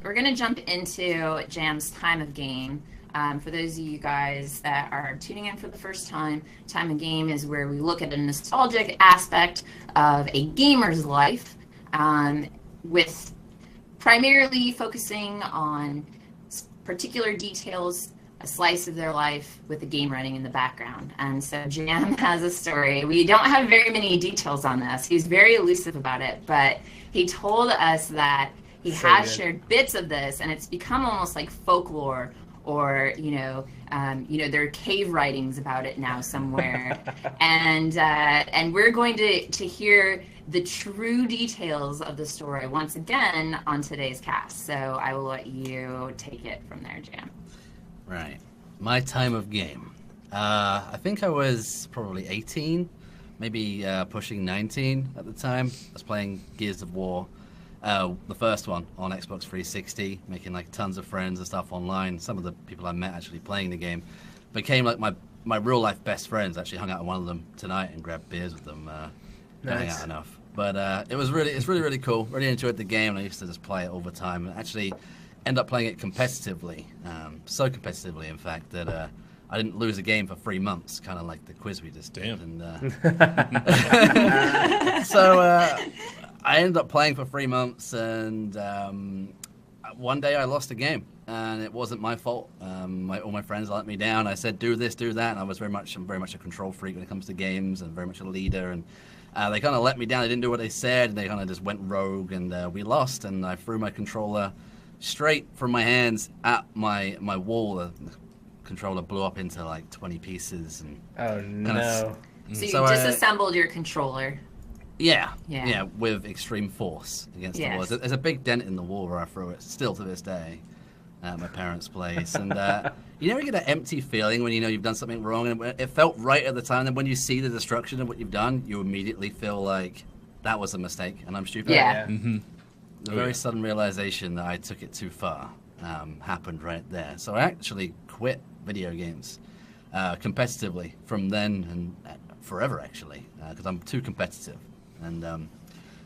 we're gonna jump into Jam's Time of Game. For those of you guys that are tuning in for the first time, Time of Game is where we look at a nostalgic aspect of a gamer's life, with primarily focusing on particular details, a slice of their life with the game running in the background. And so Jam has a story. We don't have very many details on this. He's very elusive about it, but he told us that he has shared bits of this, and it's become almost like folklore, or there are cave writings about it now somewhere, and we're going to hear the true details of the story once again on today's cast. So I will let you take it from there, Jam. Right, my time of game. I think I was probably 18, maybe pushing 19 at the time. I was playing Gears of War. The first one on Xbox 360, making like tons of friends and stuff online. Some of the people I met actually playing the game became like my real life best friends. Actually hung out with one of them tonight and grabbed beers with them. Don't hang out enough. But it's really cool. Really enjoyed the game, and I used to just play it all the time. And actually end up playing it competitively. So competitively, in fact, that I didn't lose a game for 3 months, kind of like the quiz we just did. And, so I ended up playing for 3 months, and one day I lost a game, and it wasn't my fault. All my friends let me down. I said, do this, do that, and I'm very much a control freak when it comes to games, and very much a leader, and they kind of let me down. They didn't do what they said, and they kind of just went rogue, and we lost, and I threw my controller straight from my hands at my wall. The controller blew up into like 20 pieces. And oh no. So you disassembled your controller. Yeah, with extreme force against the wall. There's a big dent in the wall where I threw it, still to this day, at my parents' place. And you never get that empty feeling when you know you've done something wrong, and it felt right at the time. And when you see the destruction of what you've done, you immediately feel like that was a mistake, and I'm stupid. Yeah. Mm-hmm. The very sudden realization that I took it too far happened right there. So I actually quit video games competitively from then and forever, actually, because I'm too competitive. And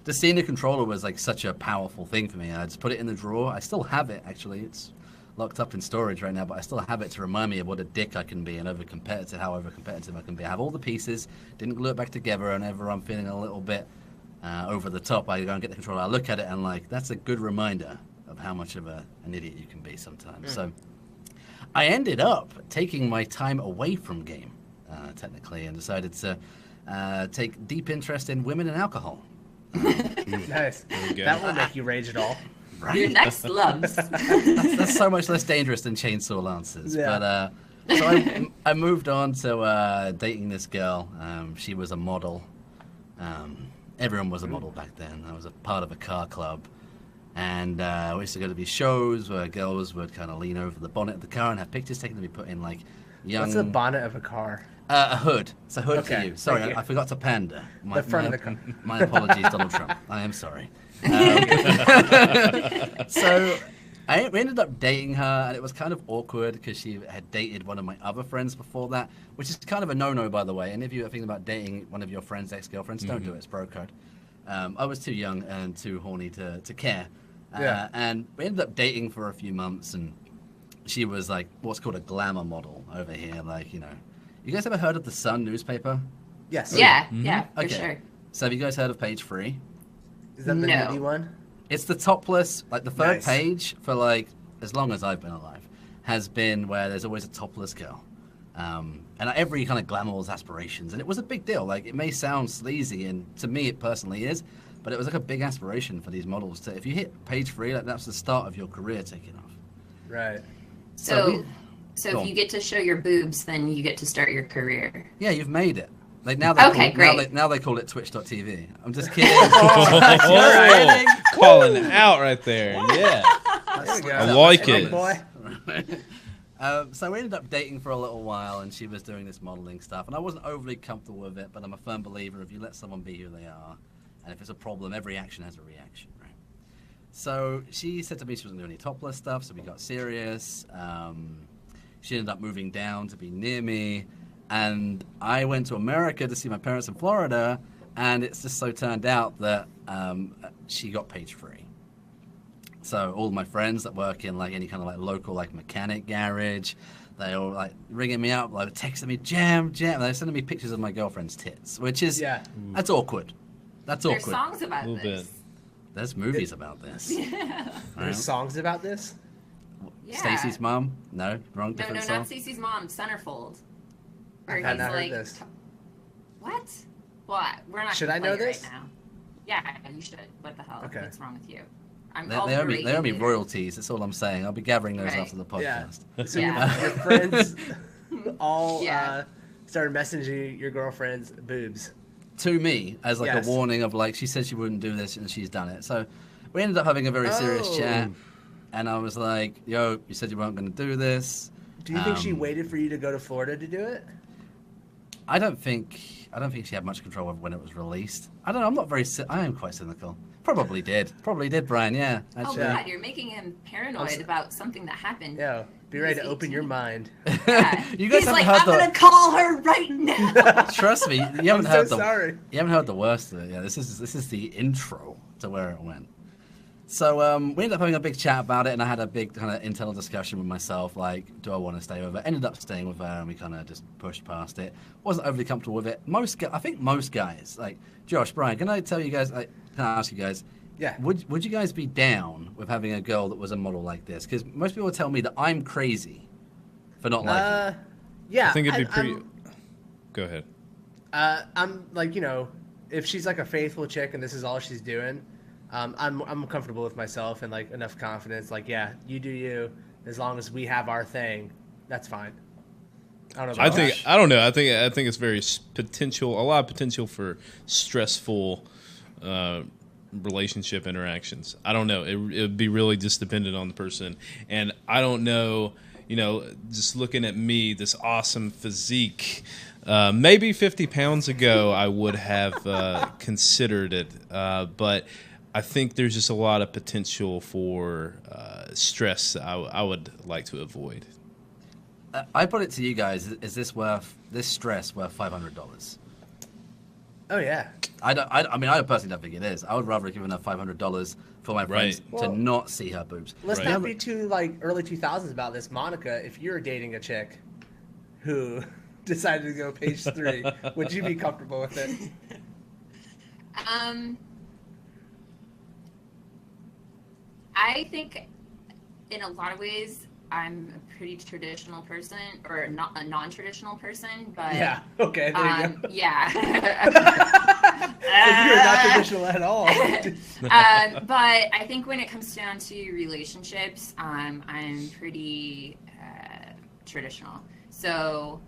just seeing the controller was like such a powerful thing for me. I just put it in the drawer. I still have it, actually. It's locked up in storage right now, but I still have it to remind me of what a dick I can be and how over competitive I can be. I have all the pieces, didn't glue it back together, and whenever I'm feeling a little bit over the top, I go and get the controller. I look at it and like, that's a good reminder of how much of an idiot you can be sometimes. So I ended up taking my time away from game, technically, and decided to take deep interest in women and alcohol. Nice. That will make you rage at all. Right? Your next loves. That's so much less dangerous than chainsaw lances. Yeah. But so I moved on to dating this girl. She was a model. Everyone was a model back then. I was a part of a car club. And we used to go to these shows where girls would kind of lean over the bonnet of the car and have pictures taken to be put in like young... What's the bonnet of a car? A hood. It's a hood for you. Sorry, I forgot to pander. The front of the car. My apologies, Donald Trump. I am sorry. So we ended up dating her, and it was kind of awkward because she had dated one of my other friends before that, which is kind of a no-no, by the way. And if you are thinking about dating one of your friends' ex-girlfriends, don't do it. It's bro code. I was too young and too horny to care. And we ended up dating for a few months, and she was like what's called a glamour model over here. Like, you know, you guys ever heard of the Sun newspaper? Yes. Yeah, for sure. So have you guys heard of Page 3? Is that the nudie one? It's the topless, like the third page for like as long as I've been alive, has been where there's always a topless girl. And every kind of glamorous aspirations. And it was a big deal. Like, it may sound sleazy, and to me it personally is, but it was like a big aspiration for these models to, if you hit page 3, like that's the start of your career taking off. Right. So if you get to show your boobs, then you get to start your career. Yeah, you've made it. Like now they great. Now they call it Twitch.tv. I'm just kidding. Calling it out right there. Yeah. I like it. So we ended up dating for a little while, and she was doing this modeling stuff, and I wasn't overly comfortable with it, but I'm a firm believer if you let someone be who they are, and if it's a problem, every action has a reaction, right? So she said to me she wasn't doing any topless stuff, so we got serious. She ended up moving down to be near me, and I went to America to see my parents in Florida, and it's just so turned out that she got Page 3. So all my friends that work in like any kind of like local like mechanic garage, they all like ringing me up, like texting me, Jam. They're sending me pictures of my girlfriend's tits, which is that's awkward. That's There's awkward. songs about this. There's movies about this. There's songs about this? Yeah. Stacy's mom? No, wrong. Different No, song. not Stacy's mom. Centerfold. Where I've he's not like, heard this. what? Well, we're not. Should gonna I know play it this? Right now. Yeah, you should. What the hell? Okay. What's wrong with you? They owe me royalties. That's all I'm saying. I'll be gathering those after the podcast. Yeah. So Yeah. your friends all started messaging your girlfriend's boobs. To me, as like Yes. a warning of like, she said she wouldn't do this and she's done it. So we ended up having a very serious chat. And I was like, yo, you said you weren't going to do this. Do you think she waited for you to go to Florida to do it? I don't think she had much control over when it was released. I don't know. I'm not very. I am quite cynical. Probably did, Brian. Yeah. Oh Actually. God, you're making him paranoid about something that happened. Yeah. Be ready to open your mind. Yeah. You guys He's haven't like, heard I'm gonna call her right now. Trust me, you haven't I'm heard so sorry. You haven't heard the worst of it. Yeah, this is the intro to where it went. So we ended up having a big chat about it, and I had a big kind of internal discussion with myself, like, do I want to stay with her? Ended up staying with her, and we kind of just pushed past it. Wasn't overly comfortable with it. I think most guys, like Josh, Brian, can I tell you guys? Can I ask you guys? Yeah. Would you guys be down with having a girl that was a model like this? Because most people tell me that I'm crazy for not liking it. Yeah. I think it'd be pretty. Go ahead. I'm like, if she's like a faithful chick and this is all she's doing, I'm comfortable with myself and like enough confidence. Like, yeah, you do you. As long as we have our thing, that's fine. I don't know. About that. I don't know. I think it's very a lot of potential for stressful relationship interactions. I don't know. It would be really just dependent on the person, and I don't know. Just looking at me, this awesome physique. Maybe 50 pounds ago, I would have considered it, but I think there's just a lot of potential for stress I would like to avoid. I put it to you guys: is this stress worth $500? Oh yeah. I mean, I personally don't think it is. I would rather have given her $500 for my friends to not see her boobs. Let's not be too like early 2000s about this, Monica. If you're dating a chick who decided to go page 3, would you be comfortable with it? I think in a lot of ways I'm a pretty traditional person, or not a non-traditional person, but yeah, okay, there you go. Yeah. You're not traditional at all. But I think when it comes down to relationships, I'm pretty traditional. So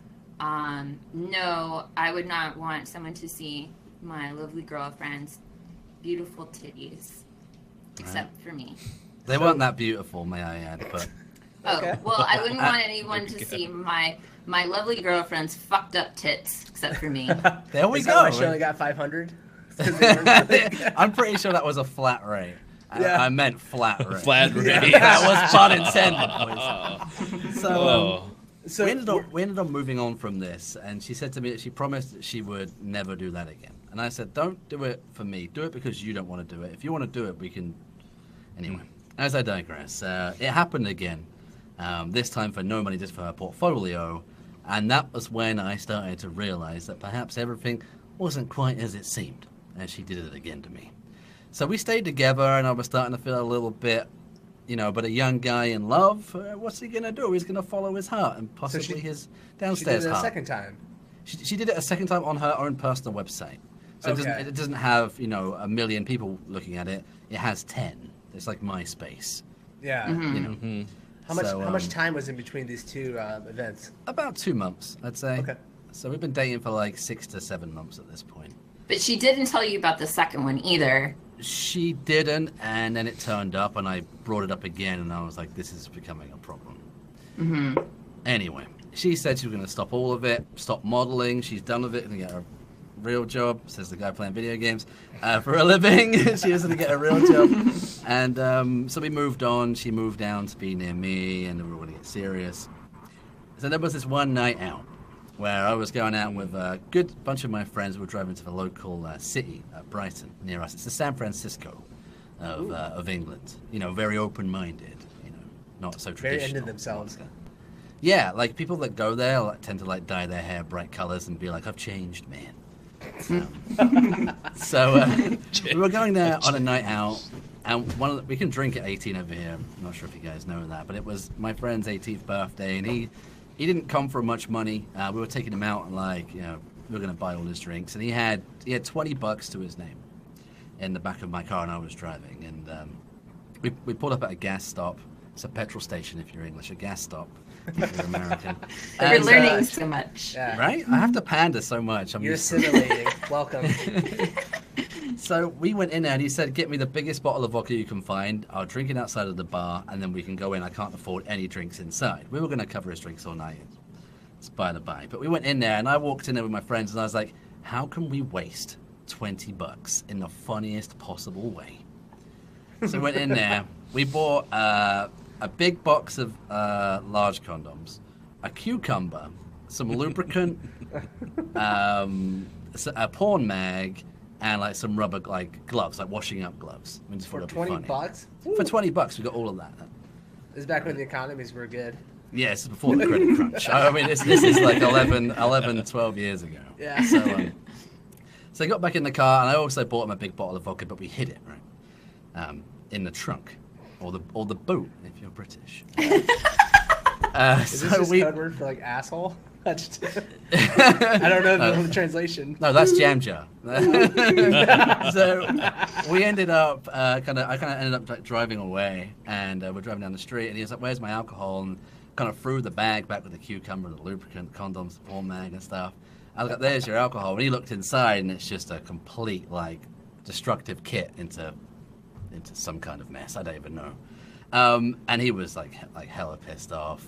no, I would not want someone to see my lovely girlfriend's beautiful titties, except for me. They weren't that beautiful, may I add, but... Oh, well, I wouldn't want anyone to see my lovely girlfriend's fucked up tits, except for me. There we Is go. that why she only got 500? I'm pretty sure that was a flat rate. Yeah. I meant flat rate. Flat rate. That was pun intended, boys. So we ended up moving on from this, and she said to me that she promised that she would never do that again. And I said, don't do it for me. Do it because you don't want to do it. If you want to do it, we can... Anyway, as I digress, it happened again. This time for no money, just for her portfolio. And that was when I started to realize that perhaps everything wasn't quite as it seemed. And she did it again to me. So we stayed together, and I was starting to feel a little bit, but a young guy in love, what's he going to do? He's going to follow his heart and possibly his downstairs she did it heart. a second time. She did it a second time on her own personal website. So it doesn't have, a million people looking at it. It has 10. It's like MySpace. Yeah. Mm-hmm. How much time was in between these two events? About 2 months, I'd say. Okay. So we've been dating for like 6 to 7 months at this point. But she didn't tell you about the second one either. She didn't, and then it turned up, and I brought it up again, and I was like, this is becoming a problem. Mm-hmm. Anyway, she said she was going to stop all of it, stop modeling. She's done with it and get a real job, says the guy playing video games for a living. She was going to get a real job. And so we moved on. She moved down to be near me, and we were going to get serious. So there was this one night out where I was going out with a good bunch of my friends. We were driving to the local city, Brighton, near us. It's the San Francisco of England. You know, very open-minded. You know, not so Very traditional. into themselves. Yeah, like people that go there tend to like dye their hair bright colors and be like, "I've changed, man." So we were going there on a night out, and we can drink at 18 over here. I'm not sure if you guys know that, but it was my friend's 18th birthday, and he didn't come for much money. We were taking him out, and like, you know, we were going to buy all his drinks, and he had $20 to his name in the back of my car, and I was driving, and we pulled up at a gas stop. It's a petrol station if you're English, a gas stop if you're American. We're learning so much. Yeah. Right? I have to pander so much. You're assimilating. Welcome. So we went in there and he said, "Get me the biggest bottle of vodka you can find. I'll drink it outside of the bar and then we can go in. I can't afford any drinks inside." We were going to cover his drinks all night. It's by the by. But we went in there and I walked in there with my friends and I was like, how can we waste $20 in the funniest possible way? So we went in there. We bought a big box of large condoms, a cucumber, some lubricant, a porn mag, and like some rubber like gloves, like washing up gloves. I mean, just For thought it'd be funny. $20? For $20, we got all of that. This is back when the economies were good. Yeah, this is before the credit crunch. I mean, this is like 11, 12 years ago. Yeah. So I got back in the car, and I also bought him a big bottle of vodka, but we hid it, right, in the trunk, or the boot, if you're British. Is this just code word for like asshole? I don't know the translation. No, that's JamJar. So we ended up I kind of ended up like, driving away, and we're driving down the street, and he was like, "Where's my alcohol?" And kind of threw the bag back with the cucumber, the lubricant, condoms, the porn mag, and stuff. I was like, "There's your alcohol." When he looked inside, and it's just a complete like destructive kit into some kind of mess. I don't even know. And he was like hella pissed off,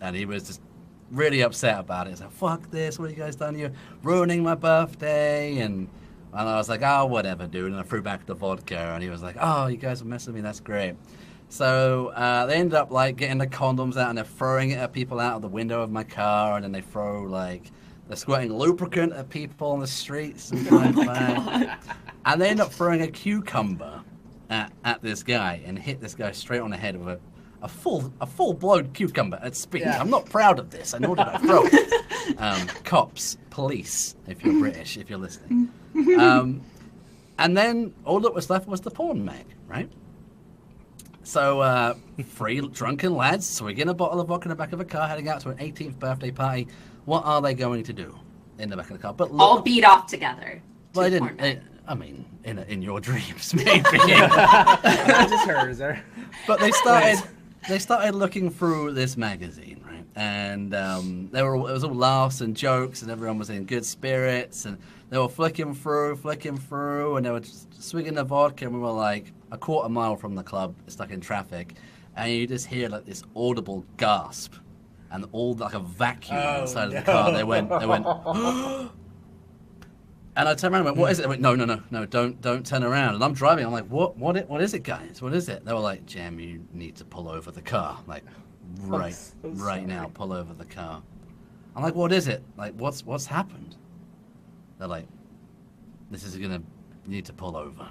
and he was just really upset about it. He's like, "Fuck this! What have you guys done? You're ruining my birthday!" And I was like, "Oh, whatever, dude." And I threw back the vodka, and he was like, "Oh, you guys are messing with me. That's great." So they ended up like getting the condoms out, and they're throwing it at people out of the window of my car, and then they throw like they're squirting lubricant at people on the streets. And and they end up throwing a cucumber at this guy and hit this guy straight on the head with a full-blown cucumber at speed. Yeah. I'm not proud of this. I know that I throw it. Cops, police, if you're British, if you're listening. And then all that was left was the porn mag, right? So three drunken lads swigging a bottle of vodka in the back of a car, heading out to an 18th birthday party. What are they going to do in the back of the car? But look, all beat off together. Well, I didn't. I mean, in your dreams, maybe. I just heard, is there? But they started looking through this magazine, right? And it was all laughs and jokes, and everyone was in good spirits, and they were flicking through, and they were just swigging the vodka, and we were like a quarter mile from the club, stuck in traffic, and you just hear like this audible gasp, and all like a vacuum inside of the car. They went. And I turned around and went, "What is it?" I went, no, don't turn around. And I'm driving. I'm like, what is it, guys? What is it? They were like, "Jam, you need to pull over the car. Like, right now, pull over the car." I'm like, "What is it? Like, what's happened?" They're like, you need to pull over.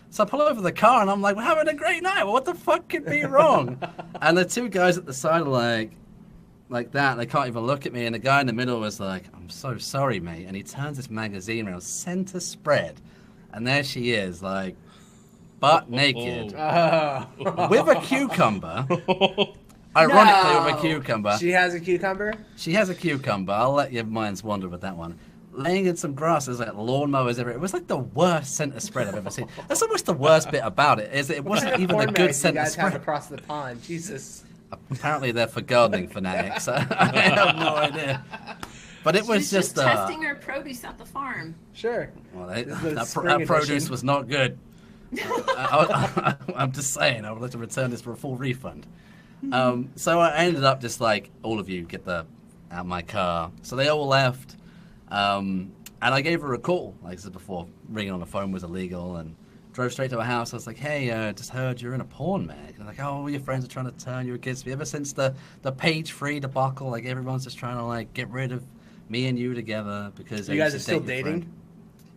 So I pull over the car, and I'm like, "We're having a great night. What the fuck could be wrong?" And the two guys at the side are like that, they can't even look at me, and the guy in the middle was like, "I'm so sorry, mate," and he turns this magazine around, center spread, and there she is, like, butt naked, with a cucumber, ironically with a cucumber. She has a cucumber? She has a cucumber, I'll let your minds wander with that one. Laying in some grass, there's like lawnmowers everywhere. It was like the worst center spread I've ever seen. That's almost the worst bit about it, is it wasn't even a good center spread. You guys have across the pond, Jesus. Apparently they're for gardening fanatics. I have no idea. But it was She's just testing her produce at the farm. Sure. Well, that produce was not good. I'm just saying, I would like to return this for a full refund. So I ended up just like, all of you get out of my car. So they all left. And I gave her a call. Like I said before, ringing on the phone was illegal, and drove straight to her house. I was like, "Hey, just heard you're in a porn mag." And like, "Oh, your friends are trying to turn you against me." Ever since the page free debacle, like everyone's just trying to like get rid of me and you together because you guys are still dating.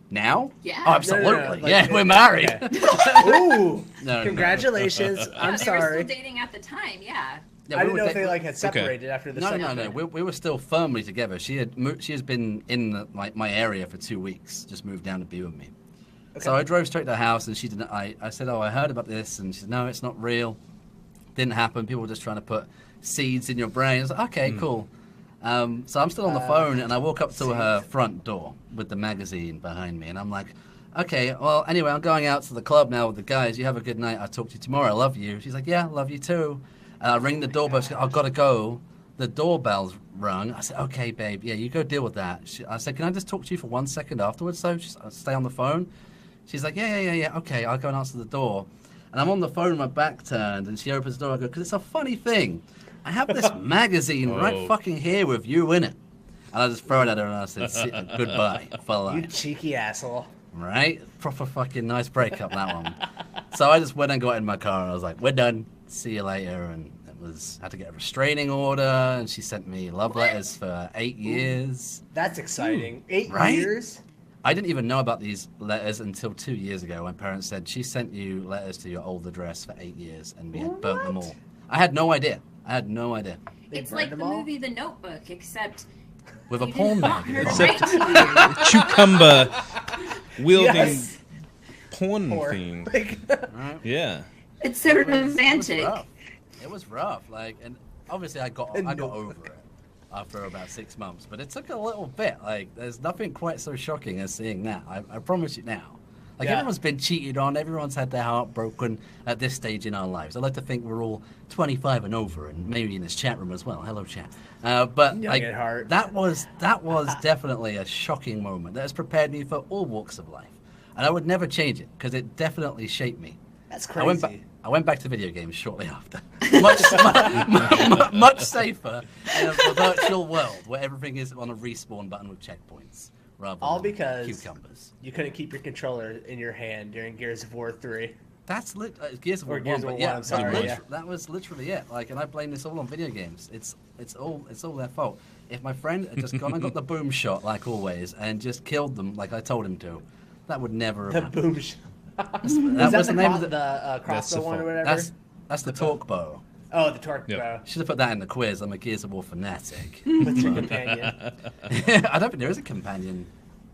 Now? Yeah. Oh, absolutely. No, like, yeah, we're married. Okay. Ooh, No, congratulations. Yeah, I'm they sorry. were still dating at the time. Yeah. Yeah, I we didn't were know if da- they like had separated after the No, second no, no. thing. We were still firmly together. She has been in my area for 2 weeks. Just moved down to be with me. Okay. So I drove straight to her house, and she didn't. I said, "Oh, I heard about this," and she said, "No, it's not real. Didn't happen. People were just trying to put seeds in your brain." I was like, "Okay, cool." So I'm still on the phone, and I walk up to her front door with the magazine behind me, and I'm like, "Okay, well, anyway, I'm going out to the club now with the guys. You have a good night. I'll talk to you tomorrow. I love you." She's like, "Yeah, love you too." And I ring the doorbell. She goes, "I've got to go." The doorbell's rung. I said, "Okay, babe. Yeah, you go deal with that." I said, "Can I just talk to you for 1 second afterwards, though? Just stay on the phone." She's like, yeah. Okay, I'll go and answer the door. And I'm on the phone with my back turned, and she opens the door. I go, because it's a funny thing. I have this magazine right fucking here with you in it. And I just throw it at her, and I said, goodbye for You life. cheeky asshole. Right? Proper fucking nice breakup, that one. So I just went and got in my car, and I was like, we're done. See you later. And had to get a restraining order, and she sent me love letters for 8 years. That's exciting. 8 Right? years? I didn't even know about these letters until 2 years ago when parents said, she sent you letters to your old address for 8 years, and we had burnt them all. I had no idea. They It's burned like them the all? movie The Notebook, except With a you porn didn't want her mag. to write to you. Cucumber wielding Yes. porn Or, thing. like, Right? Yeah. It's so romantic. It was rough. Like, and obviously I got over it after about 6 months, but it took a little bit. Like, there's nothing quite so shocking as seeing that. I promise you now. Like, everyone's been cheated on. Everyone's had their heart broken at this stage in our lives. I like to think we're all 25 and over, and maybe in this chat room as well. Hello, chat. But like, at heart. that was definitely a shocking moment that has prepared me for all walks of life, and I would never change it because it definitely shaped me. That's crazy. I went back to video games shortly after. Much safer in a virtual world where everything is on a respawn button with checkpoints rather All than because cucumbers. you couldn't keep your controller in your hand during Gears of War 3. That's Gears of War Or Gears 1, of but War yeah, 1, sorry, that was literally it. Like, and I blame this all on video games. It's all their fault. If my friend had just gone and got the boom shot like always and just killed them like I told him to, that would never have The happened. boom shot. That Is was that the name of the. the crossbow one or whatever? That's the torque bow. Oh, the torque Yep. bow. Should have put that in the quiz. I'm a Gears of War fanatic. With your companion. I don't think there is a companion.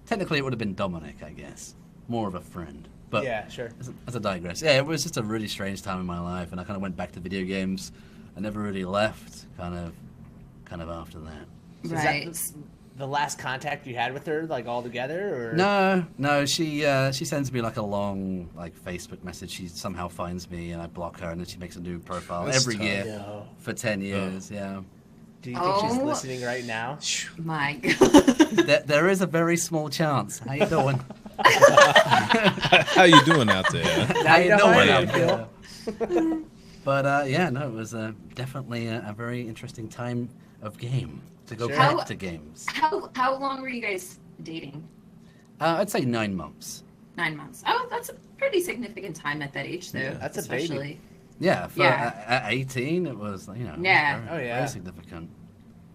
Technically, it would have been Dominic, I guess. More of a friend. But Yeah, sure. as a digress. Yeah, it was just a really strange time in my life, and I kind of went back to video games. I never really left, kind of after that. So Right. Is that the last contact you had with her, like all together, or No. She sends me like a long Facebook message. She somehow finds me, and I block her, and then she makes a new profile That's every tough. year No. for 10 years. Yeah. Do you think she's Oh. listening right now? My God. There is a very small chance. How you doing? How you doing out there? How you know how doing I out feel. there? But yeah, no, it was definitely a very interesting time of game to go Sure. back to games. How long were you guys dating? I'd say 9 months. 9 months. Oh, that's a pretty significant time at that age, though. Yeah, that's a baby. especially. Yeah, Yeah. At 18, it was Yeah. very, Oh, yeah. very significant.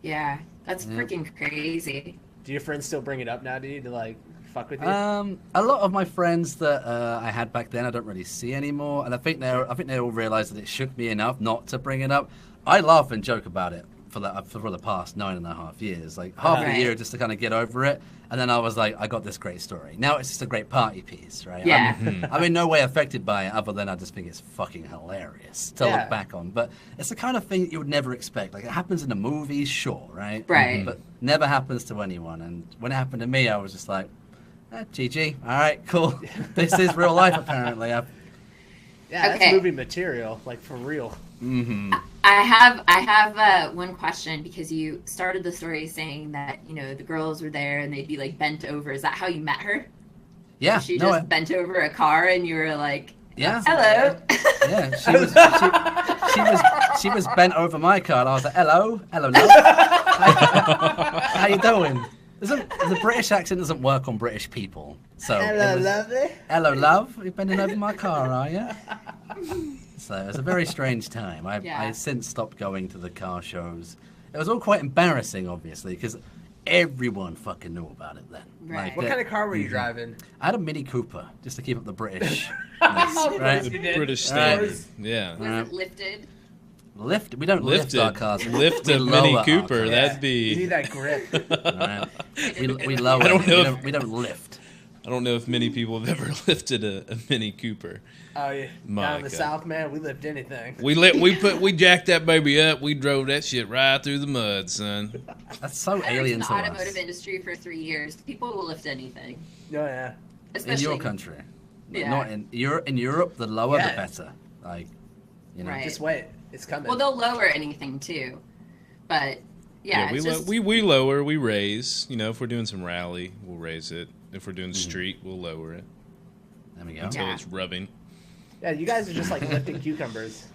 Yeah, that's Yeah. freaking crazy. Do your friends still bring it up now, dude, to like fuck with you? A lot of my friends that I had back then, I don't really see anymore, and I think they all realized that it shook me enough not to bring it up. I laugh and joke about it for the past 9.5 years, like half Right. a year just to kind of get over it, and then I was like, I got this great story. Now it's just a great party piece, right? Yeah. I'm in no way affected by it, other than I just think it's fucking hilarious to Yeah. look back on. But it's the kind of thing you would never expect. Like, it happens in the movies, sure, right? Right. But never happens to anyone. And when it happened to me, I was just like, GG. All right, cool. This is real life, apparently. Yeah, that's Okay. movie material, like for real. Mm-hmm. I have one question, because you started the story saying that the girls were there and they'd be like bent over. Is that how you met her? Yeah. She no, just bent over a car and you were like, yeah. hello. Yeah. She was bent over my car, and I was like, hello, love. How you doing? The British accent doesn't work on British people. So lovely. hello, love. You're bending over my car, are you? So it was a very strange time. I Yeah. since stopped going to the car shows. It was all quite embarrassing, obviously, because everyone fucking knew about it then. Right. What kind of car were you driving? I had a Mini Cooper just to keep up the British. Right? The You did. British standard. Right. Yeah. Was it lifted? Lift? We don't lift our cars. Lift We a lower Mini our Cooper. cars. That'd You need be. that grip. Right. We lower. I don't know We don't lift. I don't know if many people have ever lifted a Mini Cooper. Oh yeah. My Down in the God. South, man, we lift anything. We jacked that baby up. We drove that shit right through the mud, son. That's so I worked in alien the to automotive us. industry for 3 years. People will lift anything. Oh yeah. In Especially your country. Yeah. Not in Europe, the lower Yeah. the better. Like, you know. Right. Just wait. It's coming. Well, they'll lower anything too, but yeah, we it's just, we lower, we raise. You know, if we're doing some rally, we'll raise it. If we're Mm-hmm. doing street, we'll lower it There we go. until Yeah. it's rubbing. Yeah, you guys are just like lifting cucumbers.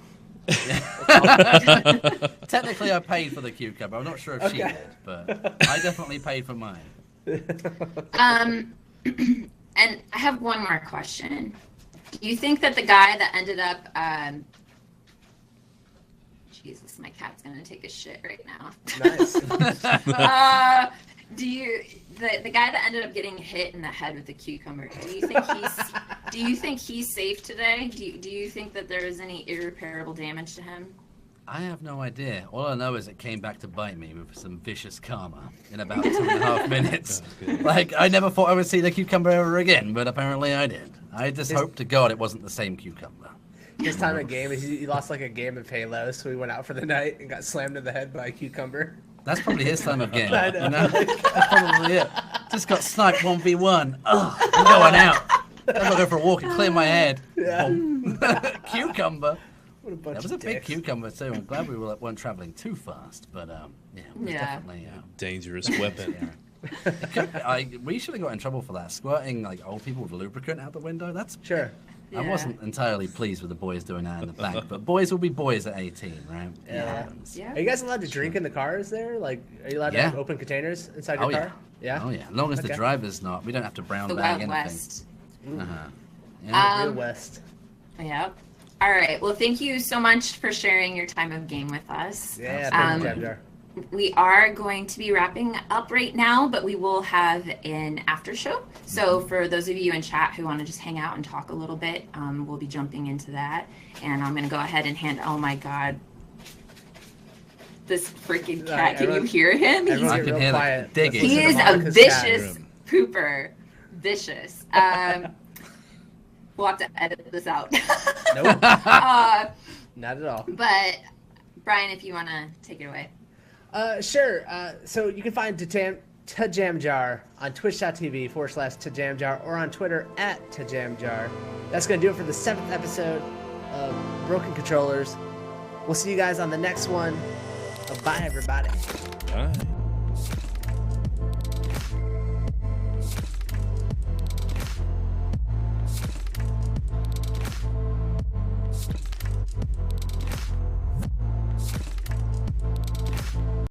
Technically, I paid for the cucumber. I'm not sure if she Okay. did, but I definitely paid for mine. and I have one more question. Do you think that the guy that ended up, Jesus, my cat's gonna take a shit right now. Nice. Do you the guy that ended up getting hit in the head with the cucumber? Do you think he's safe today? Do you think that there is any irreparable damage to him? I have no idea. All I know is it came back to bite me with some vicious karma in about 2.5 minutes. Like, I never thought I would see the cucumber ever again, but apparently I did. I just hope to God it wasn't the same cucumber. This time of game, he lost like a game of Halo, so he went out for the night and got slammed in the head by a cucumber. That's probably his time of game. I know. You know? That's probably it. Just got sniped 1v1. Oh, I'm going out. I'm going to go for a walk and clear my head. Yeah. Cucumber. What a bunch That was of a big dicks. cucumber too. I'm glad we weren't traveling too fast, but yeah, it was Yeah. definitely. Dangerous weapon. We should have got in trouble for that. Squirting like old people with lubricant out the window. That's Sure. I Yeah. wasn't entirely pleased with the boys doing that in the back, but boys will be boys at 18, right? It Yeah. happens. Yeah. Are you guys allowed to drink in the cars there? Like, are you allowed to Yeah. have open containers inside Oh your yeah. car? Yeah. Oh yeah. As long as the Okay. driver's not, we don't have to brown The bag Wild anything. West. Uh-huh. Yeah. Real West. Yep. All right. Well, thank you so much for sharing your time of game with us. Yeah. Um, Jar. We are going to be wrapping up right now, but we will have an after show. So for those of you in chat who want to just hang out and talk a little bit, we'll be jumping into that. And I'm going to go ahead and oh my God, this freaking cat. Can you everyone- hear him? everyone I get can real hear the quiet. digging. Let's He listen is to a Monica's cat. vicious pooper. Vicious. We'll have to edit this out. Nope. Not at all. But Brian, if you want to take it away. Sure. So you can find TehJamJar on twitch.tv/TehJamJar or on Twitter @TehJamJar. That's going to do it for the 7th episode of Broken Controllers. We'll see you guys on the next one. Bye, everybody. All right.